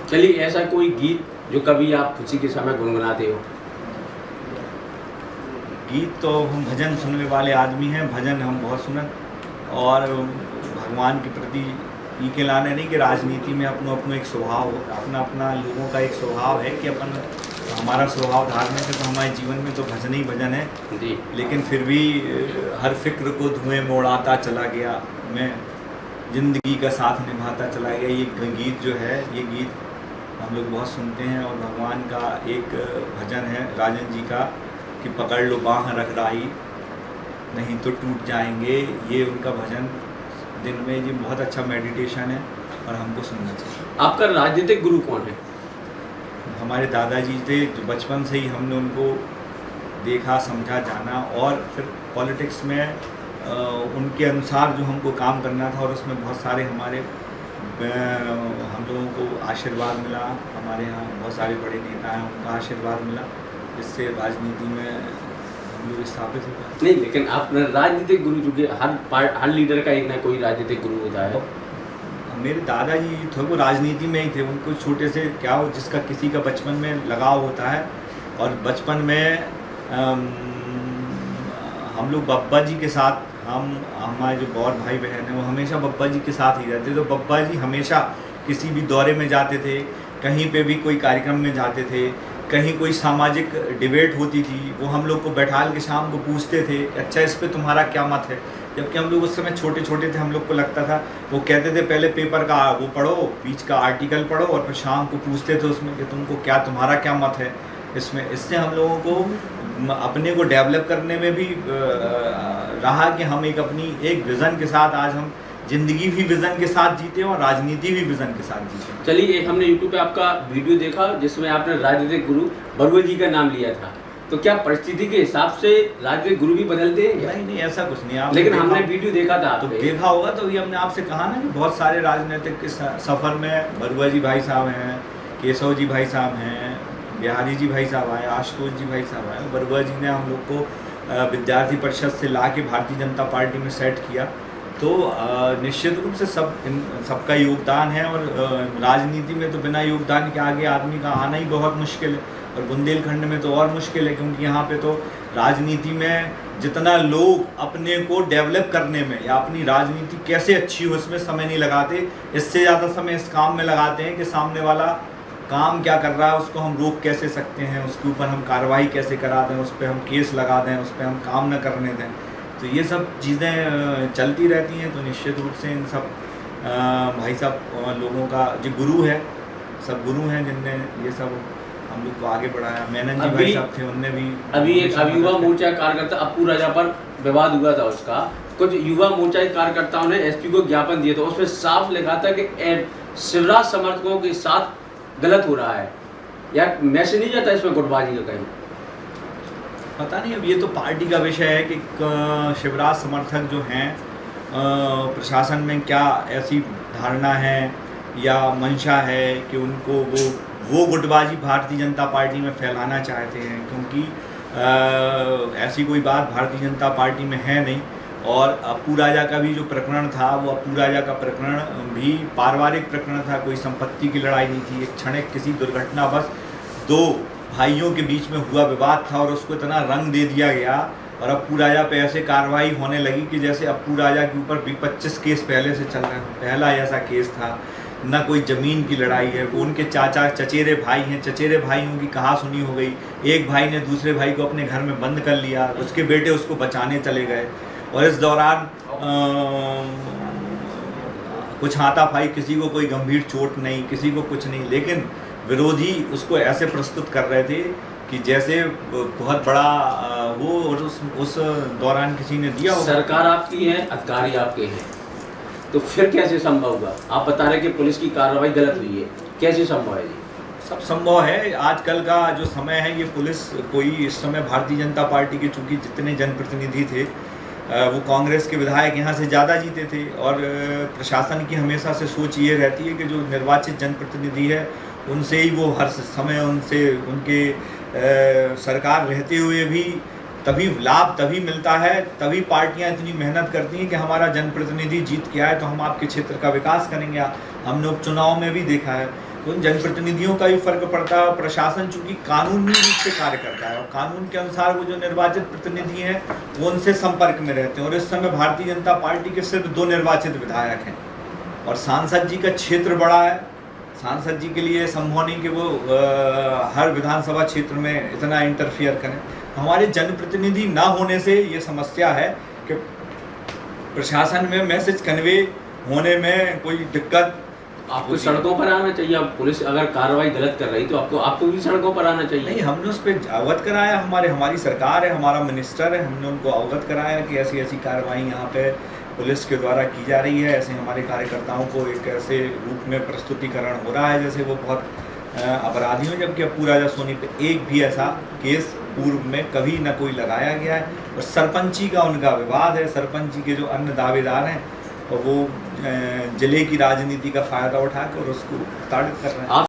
चलिए, ऐसा कोई गीत जो कभी आप खुशी के समय गुनगुनाते हो? गीत तो हम भजन सुनने वाले आदमी हैं, भजन हम बहुत सुनत और भगवान के प्रति ये के लाने नहीं कि राजनीति में अपनो अपनो एक स्वभाव अपना अपना लोगों का एक स्वभाव है कि अपन हमारा स्वभाव धार्मिक है, तो हमारे जीवन में तो भजन ही भजन है जी। लेकिन फिर भी हर फिक्र को धुएं में उड़ाता चला गया, मैं ज़िंदगी का साथ निभाता चला गया। ये गीत जो है, ये गीत हम लोग बहुत सुनते हैं। और भगवान का एक भजन है राजन जी का कि पकड़ लो बाँह रख राही नहीं तो टूट जाएंगे, ये उनका भजन दिन में ये बहुत अच्छा मेडिटेशन है और हमको सुनना चाहिए। आपका राजनीतिक गुरु कौन है? हमारे दादाजी थे, जो बचपन से ही हमने उनको देखा, समझा, जाना और फिर पॉलिटिक्स में उनके अनुसार जो हमको काम करना था और उसमें बहुत सारे हमारे हम लोगों को आशीर्वाद मिला। हमारे यहाँ बहुत सारे बड़े नेता हैं, उनका आशीर्वाद मिला, जिससे राजनीति में हम लोग स्थापित हो गए। नहीं, लेकिन आप राजनीतिक गुरु, चूँकि हर लीडर का एक ना कोई राजनीतिक गुरु होता है। मेरे दादाजी थे वो राजनीति में ही थे, उनको छोटे से क्या हो जिसका किसी का बचपन में लगाव होता है। और बचपन में हम लोग बब्बा जी के साथ, हमारे जो और भाई बहन हैं वो हमेशा बब्बा जी के साथ ही रहते। तो बब्बा जी हमेशा किसी भी दौरे में जाते थे, कहीं पे भी कोई कार्यक्रम में जाते थे, कहीं कोई सामाजिक डिबेट होती थी, वो हम लोग को बैठाल के शाम को पूछते थे अच्छा इस पे तुम्हारा क्या मत है। जबकि हम लोग उस समय छोटे छोटे थे, हम लोग को लगता था, वो कहते थे पहले पेपर का वो पढ़ो, बीच का आर्टिकल पढ़ो और फिर शाम को पूछते थे उसमें कि तुमको क्या, तुम्हारा क्या मत है इसमें। इससे हम लोगों को अपने को डेवलप करने में भी रहा कि हम एक अपनी एक विज़न के साथ आज हम ज़िंदगी भी विज़न के साथ जीते और राजनीति भी विज़न के साथ जीते। चलिए, एक हमने यूट्यूब पे आपका वीडियो देखा जिसमें आपने राजनीतिक गुरु बरुआ जी का नाम लिया था, तो क्या परिस्थिति के हिसाब से राजनीतिक गुरु भी बदलते हैं? नहीं नहीं, ऐसा कुछ नहीं। लेकिन हमने वीडियो देखा था तो देखा होगा, तो ये हमने आपसे कहा ना कि बहुत सारे राजनीतिक के सफ़र में बरुआ जी भाई साहब हैं, केशव जी भाई साहब हैं, बिहारी जी भाई साहब आए, आशुतोष जी भाई साहब आए। बरुआ जी ने हम लोग को विद्यार्थी परिषद से ला के भारतीय जनता पार्टी में सेट किया। तो निश्चित रूप से सबका योगदान है और राजनीति में तो बिना योगदान के आगे आदमी का आना ही बहुत मुश्किल है। और बुंदेलखंड में तो और मुश्किल है, क्योंकि यहाँ पे तो राजनीति में जितना लोग अपने को डेवलप करने में या अपनी राजनीति कैसे अच्छी हो इसमें समय नहीं लगाते, इससे ज़्यादा समय इस काम में लगाते हैं कि सामने वाला काम क्या कर रहा है उसको हम रोक कैसे सकते हैं, उसके ऊपर हम कार्रवाई कैसे करा दें, उस पर हम केस लगा दें, उस पर हम काम न करने दें। तो ये सब चीज़ें चलती रहती हैं। तो निश्चित रूप से इन सब भाई साहब लोगों का जो गुरु है, सब गुरु हैं जिनने ये सब हम लोग को आगे बढ़ाया। मेनन जी भाई साहब थे, उनने भी अभी एक युवा मोर्चा कार्यकर्ता अप्पू राजा पर विवाद हुआ था, उसका कुछ युवा मोर्चा के कार्यकर्ताओं ने एसपी को ज्ञापन दिया था, उसमें साफ लिखा था कि शिवराज समर्थकों के साथ गलत हो रहा है। यार मैसेज नहीं जाता इसमें गुटबाजी का कहीं? पता नहीं, अब ये तो पार्टी का विषय है कि शिवराज समर्थक जो हैं प्रशासन में क्या ऐसी धारणा है या मंशा है कि उनको वो गुटबाजी भारतीय जनता पार्टी में फैलाना चाहते हैं, क्योंकि ऐसी कोई बात भारतीय जनता पार्टी में है नहीं। और अप्पू राजा का भी जो प्रकरण था, वो अप्पू राजा का प्रकरण भी पारिवारिक प्रकरण था, कोई संपत्ति की लड़ाई नहीं थी। एक क्षणिक किसी दुर्घटना बस दो भाइयों के बीच में हुआ विवाद था और उसको इतना रंग दे दिया गया और अप्पू राजा पे ऐसे कार्रवाई होने लगी कि जैसे अप्पू राजा के ऊपर 25 केस पहले से चल रहे हैं। पहला ऐसा केस था, ना कोई ज़मीन की लड़ाई है, वो उनके चाचा चचेरे भाई हैं, चचेरे भाइयों की कहा सुनी हो गई। एक भाई ने दूसरे भाई को अपने घर में बंद कर लिया, उसके बेटे उसको बचाने चले गए और इस दौरान कुछ हाथापाई, किसी को कोई गंभीर चोट नहीं, किसी को कुछ नहीं, लेकिन विरोधी उसको ऐसे प्रस्तुत कर रहे थे कि जैसे बहुत बड़ा वो, और उस दौरान किसी ने दिया होगा। सरकार आपकी है, अधिकारी आपके हैं, तो फिर कैसे संभव हुआ? आप बता रहे कि पुलिस की कार्रवाई गलत हुई है, कैसे संभव है जी? सब संभव है। आजकल का जो समय है, ये पुलिस कोई इस समय भारतीय जनता पार्टी के चूँकि जितने जनप्रतिनिधि थे वो कांग्रेस के विधायक यहाँ से ज़्यादा जीते थे और प्रशासन की हमेशा से सोच ये रहती है कि जो निर्वाचित जनप्रतिनिधि है उनसे ही वो हर समय उनसे उनके सरकार रहते हुए भी तभी लाभ तभी मिलता है, तभी पार्टियां इतनी मेहनत करती हैं कि हमारा जनप्रतिनिधि जीत के आए तो हम आपके क्षेत्र का विकास करेंगे। हमने उपचुनाव में भी देखा है तो उन जनप्रतिनिधियों का भी फर्क पड़ता है। और प्रशासन चूंकि कानूनी रूप से कार्य करता है और कानून के अनुसार वो जो निर्वाचित प्रतिनिधि हैं वो उनसे संपर्क में रहते हैं। और इस समय भारतीय जनता पार्टी के सिर्फ 2 निर्वाचित विधायक हैं और सांसद जी का क्षेत्र बड़ा है। सांसद जी के लिए संभव नहीं कि वो हर विधानसभा क्षेत्र में इतना इंटरफियर करें। हमारे जनप्रतिनिधि ना होने से ये समस्या है कि प्रशासन में मैसेज कन्वे होने में कोई दिक्कत। आपको सड़कों पर आना चाहिए। अब पुलिस अगर कार्रवाई गलत कर रही तो आपको भी सड़कों पर आना चाहिए। नहीं, हमने उस पर अवगत कराया। हमारी सरकार है, हमारा मिनिस्टर है, हमने उनको अवगत कराया कि ऐसी ऐसी कार्रवाई यहाँ पे पुलिस के द्वारा की जा रही है। ऐसे हमारे कार्यकर्ताओं को एक ऐसे रूप में प्रस्तुतिकरण हो रहा है जैसे वो बहुत अपराधी हों, जबकि अप्पू राजा सोनी पे एक भी ऐसा केस पूर्व में कभी न कोई लगाया गया है। और सरपंची का उनका विवाद है। सरपंची के जो अन्य दावेदार हैं और वो जिले की राजनीति का फ़ायदा उठाकर उसको प्रताड़ित कर रहे हैं।